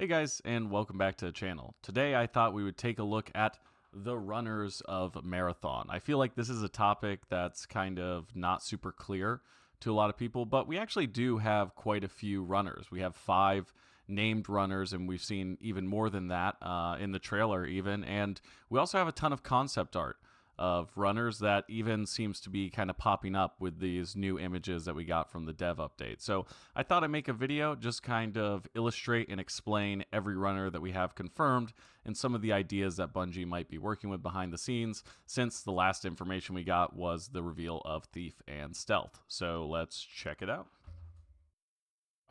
Hey guys, and welcome back to the channel. Today I thought we would take a look at the runners of marathon. I feel like this is a topic that's kind of not super clear to a lot of people, but we actually do have quite a few runners. We have 5 named runners, and we've seen even more than that in the trailer even, and we also have a ton of concept art of runners that even seems to be kind of popping up with these new images that we got from the dev update. So I thought I'd make a video just kind of illustrate and explain every runner that we have confirmed and some of the ideas that Bungie might be working with behind the scenes, since the last information we got was the reveal of Thief and Stealth. So let's check it out.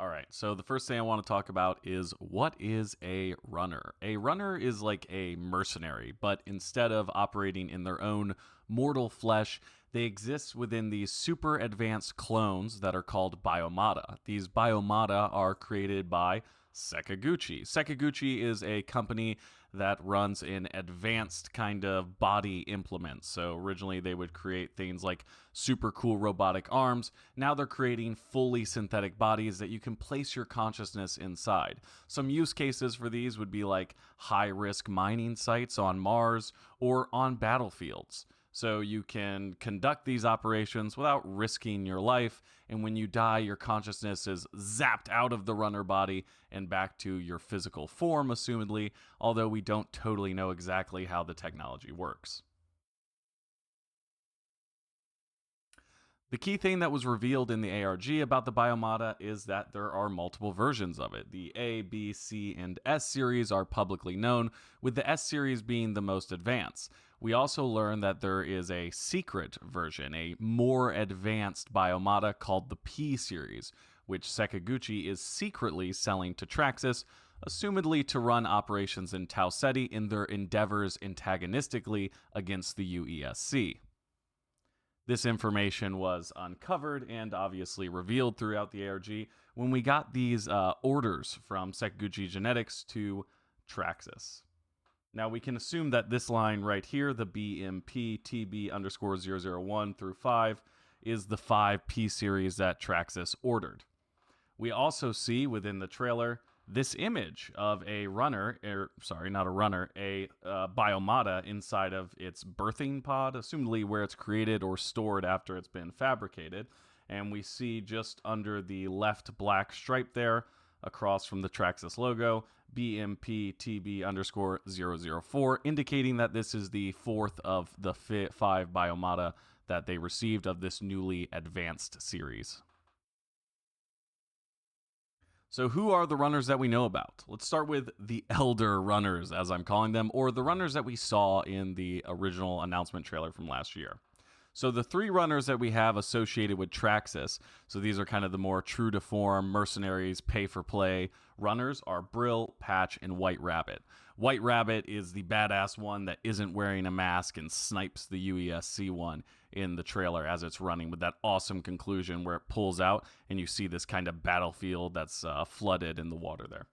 All right, so the first thing I want to talk about is, what is a runner? A runner is like a mercenary, but instead of operating in their own mortal flesh, they exist within these super advanced clones that are called biomata. These biomata are created by Sakaguchi. Sakaguchi is a company that runs in advanced kind of body implements. So originally they would create things like super cool robotic arms. Now they're creating fully synthetic bodies that you can place your consciousness inside. Some use cases for these would be like high-risk mining sites on Mars or on battlefields. So you can conduct these operations without risking your life, and when you die, your consciousness is zapped out of the runner body and back to your physical form, assumedly, although we don't totally know exactly how the technology works. The key thing that was revealed in the ARG about the biomata is that there are multiple versions of it. The A, B, C, and S series are publicly known, with the S series being the most advanced. We also learned that there is a secret version, a more advanced biomata called the P series, which Sakaguchi is secretly selling to Traxxas, assumedly to run operations in Tau Ceti in their endeavors antagonistically against the UESC. This information was uncovered and obviously revealed throughout the ARG when we got these orders from Sakaguchi Genetics to Traxxas. Now we can assume that this line right here, the BMP-TB_001 through 5, is the 5 P series that Traxxas ordered. We also see within the trailer this image of a runner, not a runner, a biomata inside of its birthing pod, assumedly where it's created or stored after it's been fabricated. And we see just under the left black stripe there, across from the Traxxas logo, BMP-TB_004, indicating that this is the 4th of the 5 biomata that they received of this newly advanced series. So who are the runners that we know about? Let's start with the Elder Runners, as I'm calling them, or the runners that we saw in the original announcement trailer from last year. So the 3 runners that we have associated with Traxxas, so these are kind of the more true-to-form, mercenaries, pay-for-play runners, are Brill, Patch, and White Rabbit. White Rabbit is the badass one that isn't wearing a mask and snipes the UESC one in the trailer as it's running, with that awesome conclusion where it pulls out and you see this kind of battlefield that's flooded in the water there.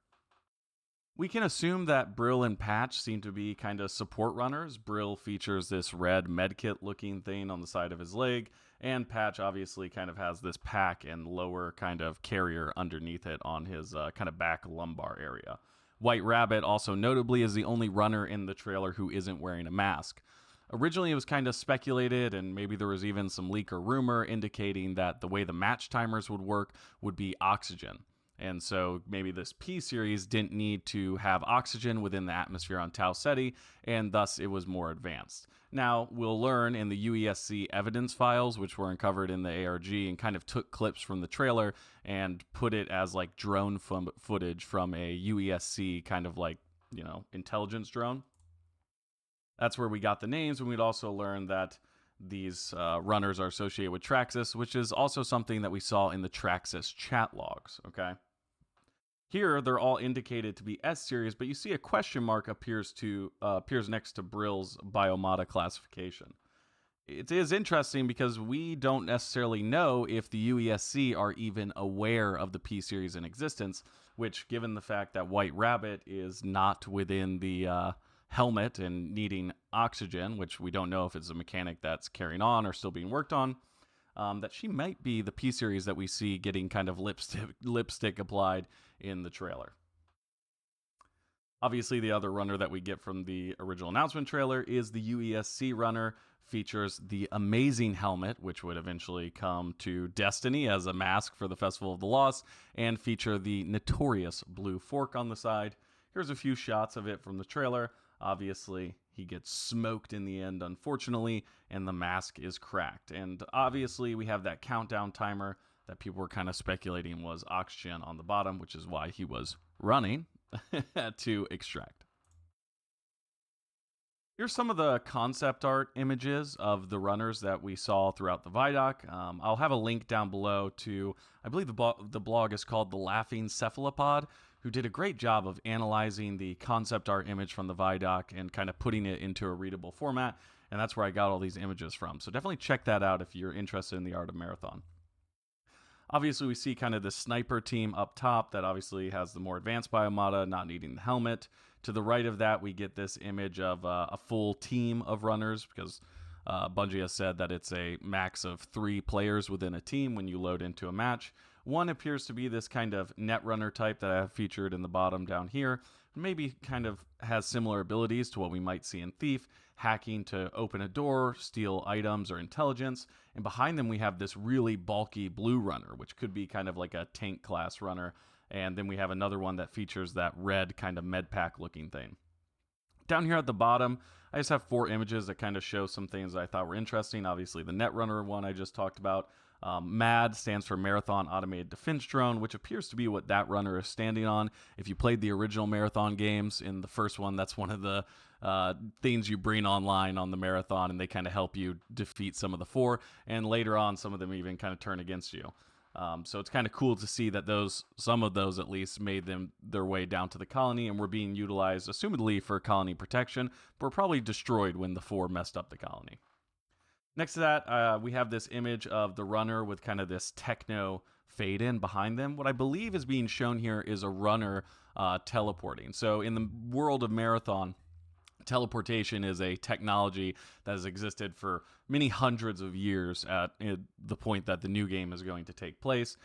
We can assume that Brill and Patch seem to be kind of support runners. Brill features this red medkit looking thing on the side of his leg, and Patch obviously kind of has this pack and lower kind of carrier underneath it on his kind of back lumbar area. White Rabbit also notably is the only runner in the trailer who isn't wearing a mask. Originally, it was kind of speculated, and maybe there was even some leak or rumor indicating that the way the match timers would work would be oxygen. And so maybe this P series didn't need to have oxygen within the atmosphere on Tau Ceti, and thus it was more advanced. Now, we'll learn in the UESC evidence files, which were uncovered in the ARG, and kind of took clips from the trailer and put it as like drone footage from a UESC kind of like, intelligence drone. That's where we got the names, and we'd also learn that these runners are associated with Traxxas, which is also something that we saw in the Traxxas chat logs, okay? Here, they're all indicated to be S series, but you see a question mark appears next to Brill's biomata classification. It is interesting because we don't necessarily know if the UESC are even aware of the P series in existence, which, given the fact that White Rabbit is not within the helmet and needing oxygen, which we don't know if it's a mechanic that's carrying on or still being worked on, that she might be the P series that we see getting kind of lipstick applied in the trailer. Obviously, the other runner that we get from the original announcement trailer is the UESC runner. Features the amazing helmet, which would eventually come to Destiny as a mask for the Festival of the Lost, and feature the notorious blue fork on the side. Here's a few shots of it from the trailer. Obviously, he gets smoked in the end, unfortunately, and the mask is cracked. And obviously, we have that countdown timer that people were kind of speculating was oxygen on the bottom, which is why he was running to extract. Here's some of the concept art images of the runners that we saw throughout the Vidoc. I'll have a link down below to, I believe the blog is called The Laughing Cephalopod, who did a great job of analyzing the concept art image from the Vidoc and kind of putting it into a readable format. And that's where I got all these images from. So definitely check that out if you're interested in the art of Marathon. Obviously, we see kind of the sniper team up top that obviously has the more advanced biomata, not needing the helmet. To the right of that, we get this image of a full team of runners because Bungie has said that it's a max of 3 players within a team when you load into a match. One appears to be this kind of net runner type that I have featured in the bottom down here. Maybe kind of has similar abilities to what we might see in Thief, hacking to open a door, steal items or intelligence. And behind them, we have this really bulky blue runner, which could be kind of like a tank class runner. And then we have another one that features that red kind of med pack looking thing. Down here at the bottom, I just have 4 images that kind of show some things that I thought were interesting. Obviously, the Netrunner one I just talked about. MAD stands for Marathon Automated Defense Drone, which appears to be what that runner is standing on. If you played the original Marathon games, in the first one, that's one of the things you bring online on the Marathon, and they kind of help you defeat some of the 4. And later on, some of them even kind of turn against you. So it's kind of cool to see that some of those at least made their way down to the colony and were being utilized, assumedly for colony protection, but were probably destroyed when the 4 messed up the colony. Next to that, we have this image of the runner with kind of this techno fade in behind them. What I believe is being shown here is a runner teleporting. So in the world of Marathon, teleportation is a technology that has existed for many hundreds of years at the point that the new game is going to take place.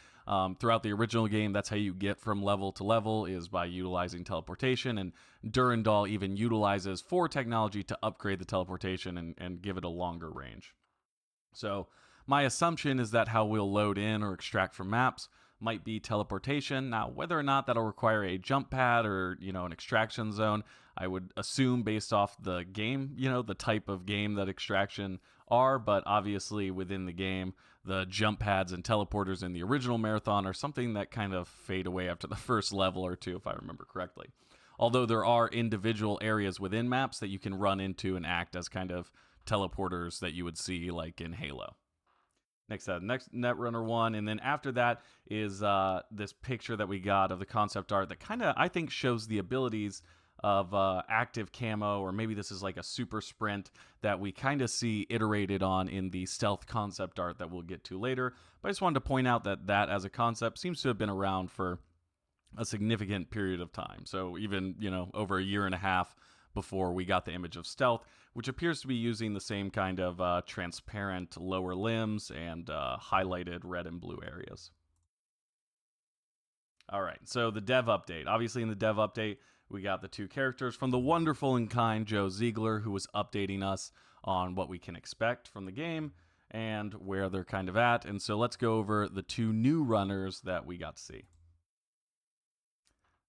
Throughout the original game, that's how you get from level to level, is by utilizing teleportation, and Durandal even utilizes 4 technology to upgrade the teleportation and give it a longer range. So my assumption is that how we'll load in or extract from maps might be teleportation. Now, whether or not that'll require a jump pad or, an extraction zone, I would assume based off the game, the type of game that extraction are, but obviously within the game, the jump pads and teleporters in the original Marathon are something that kind of fade away after the first level or 2, if I remember correctly. Although there are individual areas within maps that you can run into and act as kind of teleporters that you would see like in Halo. Next Netrunner one, and then after that is this picture that we got of the concept art that kind of, I think, shows the abilities of active camo, or maybe this is like a super sprint that we kind of see iterated on in the stealth concept art that we'll get to later. But I just wanted to point out that as a concept seems to have been around for a significant period of time. So even, over a year and a half before we got the image of stealth, which appears to be using the same kind of transparent lower limbs and highlighted red and blue areas. All right, so the dev update. Obviously, in the dev update, we got the 2 characters from the wonderful and kind Joe Ziegler, who was updating us on what we can expect from the game and where they're kind of at. And so let's go over the 2 new runners that we got to see.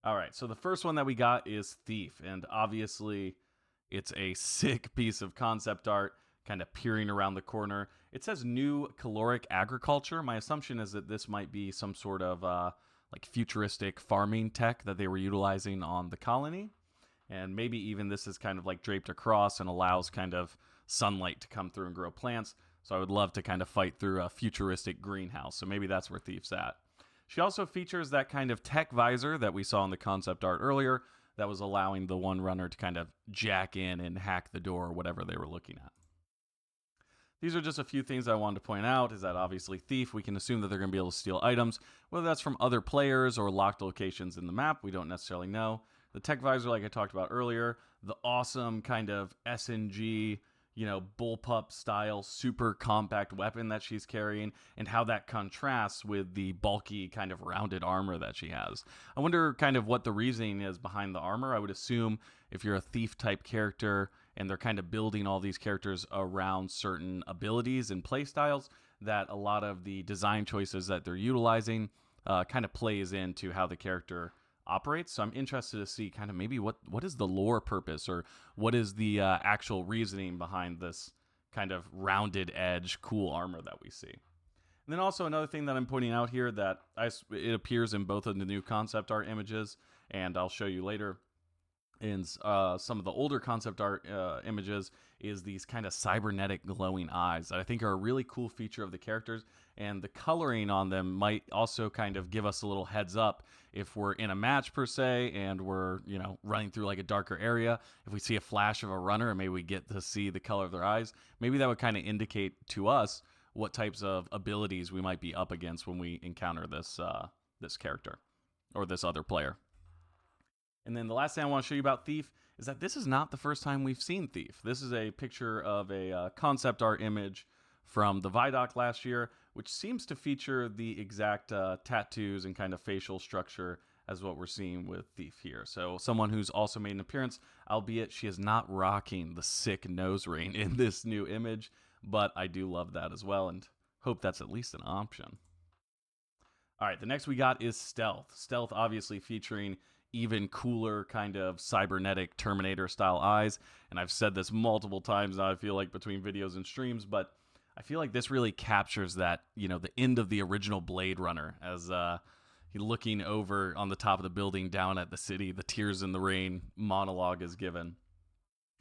All right, so the first one that we got is Thief, and obviously it's a sick piece of concept art, kind of peering around the corner. It says new caloric agriculture. My assumption is that this might be some sort of like futuristic farming tech that they were utilizing on the colony, and maybe even this is kind of like draped across and allows kind of sunlight to come through and grow plants. So I would love to kind of fight through a futuristic greenhouse, so maybe that's where Thief's at. She also features that kind of tech visor that we saw in the concept art earlier that was allowing the one runner to kind of jack in and hack the door or whatever they were looking at. These are just a few things I wanted to point out, is that obviously Thief, we can assume that they're going to be able to steal items, whether that's from other players or locked locations in the map, we don't necessarily know. The tech visor, like I talked about earlier, the awesome kind of SNG, bullpup style, super compact weapon that she's carrying, and how that contrasts with the bulky, kind of rounded armor that she has. I wonder kind of what the reasoning is behind the armor. I would assume if you're a thief type character and they're kind of building all these characters around certain abilities and play styles, that a lot of the design choices that they're utilizing kind of plays into how the character operates. So I'm interested to see kind of maybe what is the lore purpose, or what is the actual reasoning behind this kind of rounded edge cool armor that we see. And then also another thing that I'm pointing out here that it appears in both of the new concept art images, and I'll show you later in some of the older concept art images, is these kind of cybernetic glowing eyes that I think are a really cool feature of the characters, and the coloring on them might also kind of give us a little heads up if we're in a match per se and we're running through like a darker area. If we see a flash of a runner and maybe we get to see the color of their eyes, maybe that would kind of indicate to us what types of abilities we might be up against when we encounter this character or this other player. And then the last thing I want to show you about Thief is that this is not the first time we've seen Thief. This is a picture of a concept art image from the Vidoc last year, which seems to feature the exact tattoos and kind of facial structure as what we're seeing with Thief here. So someone who's also made an appearance, albeit she is not rocking the sick nose ring in this new image, but I do love that as well and hope that's at least an option. All right, the next we got is Stealth. Stealth obviously featuring even cooler kind of cybernetic Terminator style eyes. And I've said this multiple times now, I feel like, between videos and streams, but I feel like this really captures that, the end of the original Blade Runner as he looking over on the top of the building down at the city, the Tears in the Rain monologue is given.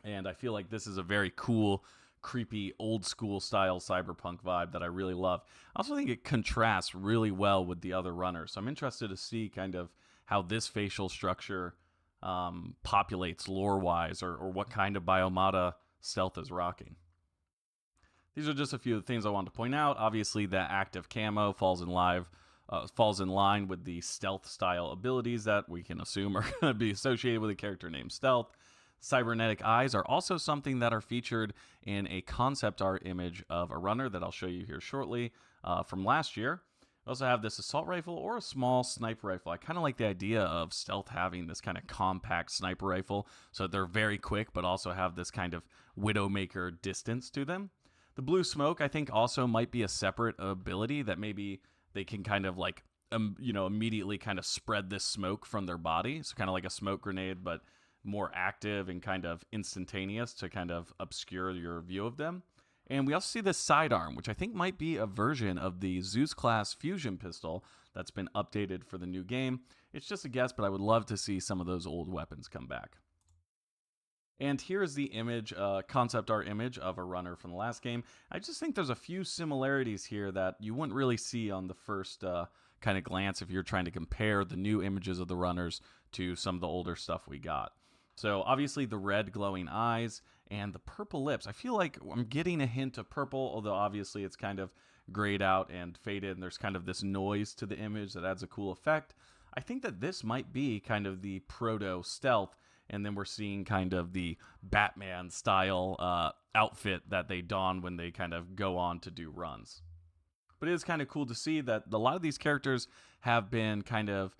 And I feel like this is a very cool, creepy, old school style cyberpunk vibe that I really love. I also think it contrasts really well with the other runners. So I'm interested to see kind of how this facial structure populates lore-wise, or what kind of biomata Stealth is rocking. These are just a few of the things I wanted to point out. Obviously, the active camo falls in line with the Stealth style abilities that we can assume are going to be associated with a character named Stealth. Cybernetic eyes are also something that are featured in a concept art image of a runner that I'll show you here shortly from last year. We also have this assault rifle or a small sniper rifle. I kind of like the idea of Stealth having this kind of compact sniper rifle, so they're very quick, but also have this kind of Widowmaker distance to them. The blue smoke, I think, also might be a separate ability that maybe they can kind of like, immediately kind of spread this smoke from their body. So kind of like a smoke grenade, but more active and kind of instantaneous to kind of obscure your view of them. And we also see this sidearm, which I think might be a version of the Zeus class fusion pistol that's been updated for the new game. It's just a guess, but I would love to see some of those old weapons come back. And here is the image, concept art image of a runner from the last game. I just think there's a few similarities here that you wouldn't really see on the first kind of glance if you're trying to compare the new images of the runners to some of the older stuff we got. So obviously the red glowing eyes and the purple lips. I feel like I'm getting a hint of purple, although obviously it's kind of grayed out and faded, and there's kind of this noise to the image that adds a cool effect. I think that this might be kind of the proto-Stealth, and then we're seeing kind of the Batman style outfit that they don when they kind of go on to do runs. But it is kind of cool to see that a lot of these characters have been kind of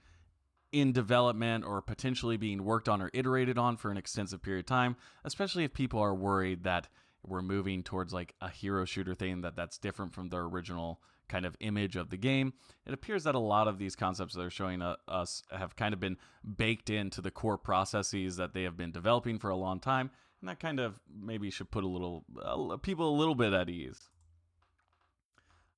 in development or potentially being worked on or iterated on for an extensive period of time, especially if people are worried that we're moving towards like a hero shooter thing that's different from their original kind of image of the game. It appears that a lot of these concepts that they're showing us have kind of been baked into the core processes that they have been developing for a long time, and that kind of maybe should put people a little bit at ease.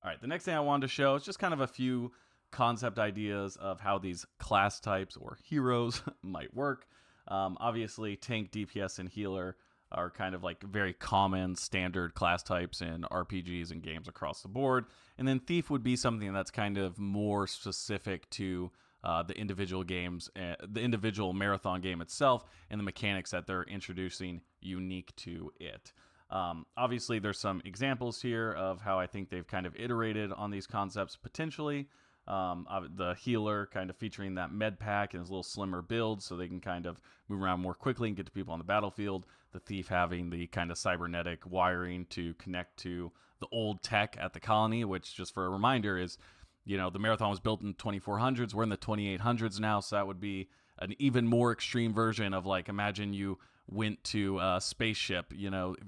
All right, the next thing I wanted to show is just kind of a few concept ideas of how these class types or heroes might work. Obviously, tank, DPS, and healer are kind of like very common standard class types in RPGs and games across the board. And then Thief would be something that's kind of more specific to the individual games, the individual marathon game itself, and the mechanics that they're introducing unique to it. Obviously, there's some examples here of how I think they've kind of iterated on these concepts potentially. The healer kind of featuring that med pack and his little slimmer build so they can kind of move around more quickly and get to people on the battlefield. the Thief having the kind of cybernetic wiring to connect to the old tech at the colony, which, just for a reminder, is, the Marathon was built in the 2400s. We're in the 2800s now, so that would be an even more extreme version of, like, imagine you went to a spaceship,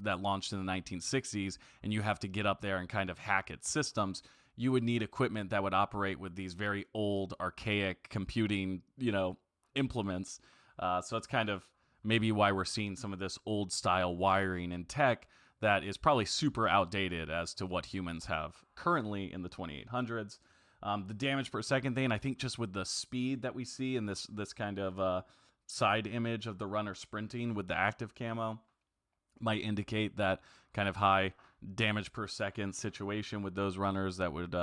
that launched in the 1960s, and you have to get up there and kind of hack its systems. You would need equipment that would operate with these very old, archaic computing, implements. So it's kind of maybe why we're seeing some of this old style wiring and tech that is probably super outdated as to what humans have currently in the 2800s. The damage per second thing, I think just with the speed that we see in this kind of side image of the runner sprinting with the active camo, might indicate that kind of high damage per second situation with those runners that would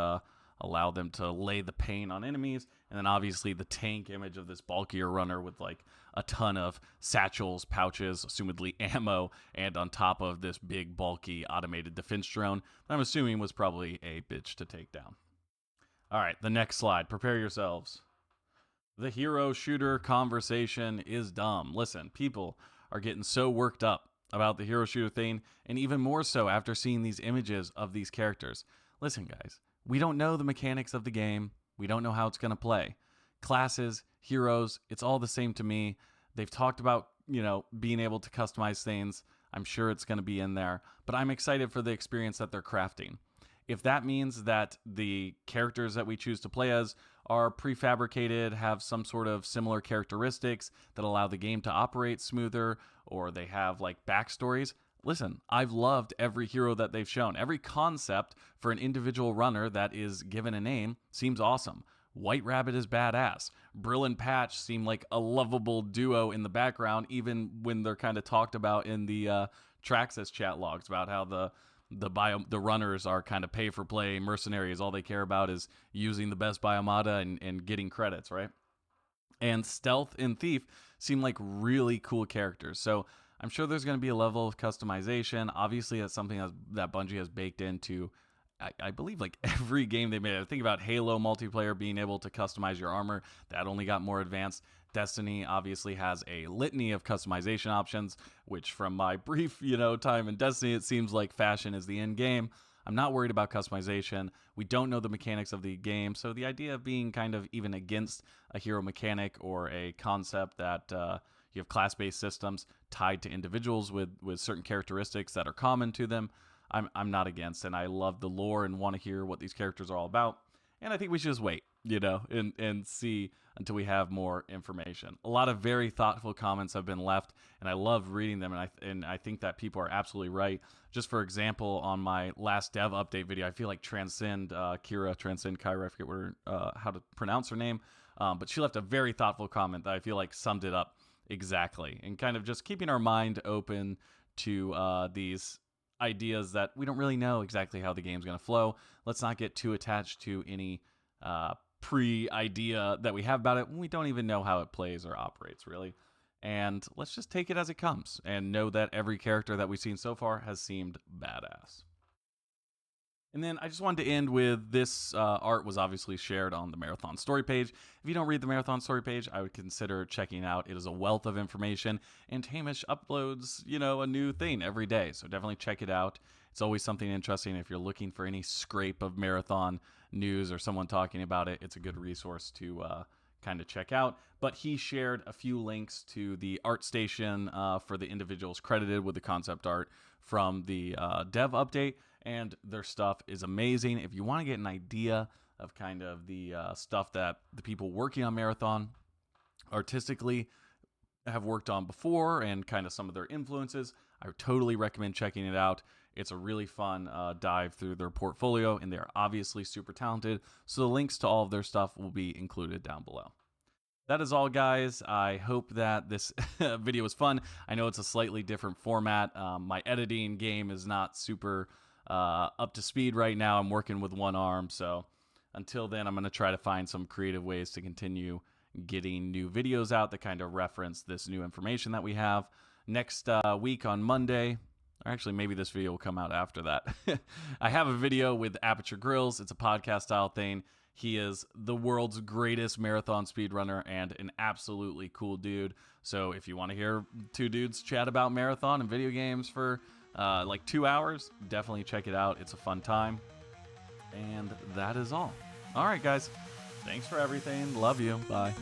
allow them to lay the pain on enemies. And then obviously the tank image of this bulkier runner with like a ton of satchels, pouches, assumedly ammo, and on top of this big bulky automated defense drone that I'm assuming was probably a bitch to take down. All right, the next slide. Prepare yourselves. The hero shooter conversation is dumb. Listen, people are getting so worked up about the hero shooter thing, and even more so after seeing these images of these characters. Listen, guys, we don't know the mechanics of the game. We don't know how it's going to play. Classes, heroes, it's all the same to me. They've talked about, being able to customize things. I'm sure it's going to be in there, but I'm excited for the experience that they're crafting. If that means that the characters that we choose to play as are prefabricated, have some sort of similar characteristics that allow the game to operate smoother, or they have like backstories, listen, I've loved every hero that they've shown. Every concept for an individual runner that is given a name seems awesome. White Rabbit is badass. Brill and Patch seem like a lovable duo in the background, even when they're kind of talked about in the Traxxas chat logs about how the runners are kind of pay-for-play mercenaries. All they care about is using the best biomata and getting credits, right? And Stealth and Thief seem like really cool characters. So I'm sure there's going to be a level of customization. Obviously, that's something that Bungie has baked into, I believe, like every game they made. I think about Halo multiplayer being able to customize your armor. That only got more advanced. Destiny obviously has a litany of customization options, which from my brief, time in Destiny, it seems like fashion is the end game. I'm not worried about customization. We don't know the mechanics of the game, so the idea of being kind of even against a hero mechanic or a concept that you have class-based systems tied to individuals with certain characteristics that are common to them, I'm not against, and I love the lore and want to hear what these characters are all about. And I think we should just wait, and see until we have more information. A lot of very thoughtful comments have been left, and I love reading them, and I think that people are absolutely right. Just for example, on my last dev update video, I feel like Transcend Kyra, I forget how to pronounce her name, but she left a very thoughtful comment that I feel like summed it up exactly, and kind of just keeping our mind open to these ideas that we don't really know exactly how the game's going to flow. Let's not get too attached to any pre-idea that we have about it when we don't even know how it plays or operates, really. And let's just take it as it comes and know that every character that we've seen so far has seemed badass. And then I just wanted to end with this art was obviously shared on the Marathon story page. If you don't read the Marathon story page, I would consider checking out. It is a wealth of information, and Hamish uploads, a new thing every day. So definitely check it out. It's always something interesting. If you're looking for any scrape of Marathon news or someone talking about it, it's a good resource to kind of check out. But he shared a few links to the art station for the individuals credited with the concept art from the dev update, and their stuff is amazing. If you want to get an idea of kind of the stuff that the people working on Marathon artistically have worked on before and kind of some of their influences, I would totally recommend checking it out. It's a really fun dive through their portfolio, and they're obviously super talented, so the links to all of their stuff will be included down below. That is all, guys. I hope that this video was fun. I know it's a slightly different format. My editing game is not super up to speed right now. I'm working with one arm, so until then, I'm going to try to find some creative ways to continue getting new videos out that kind of reference this new information that we have. Next week on Monday, or actually maybe this video will come out after that, I have a video with Aperture Grills. It's a podcast style thing. He is the world's greatest marathon speedrunner and an absolutely cool dude. So if you want to hear two dudes chat about marathon and video games for like 2 hours, definitely check it out. It's a fun time. And that is all. All right, guys. Thanks for everything. Love you. Bye.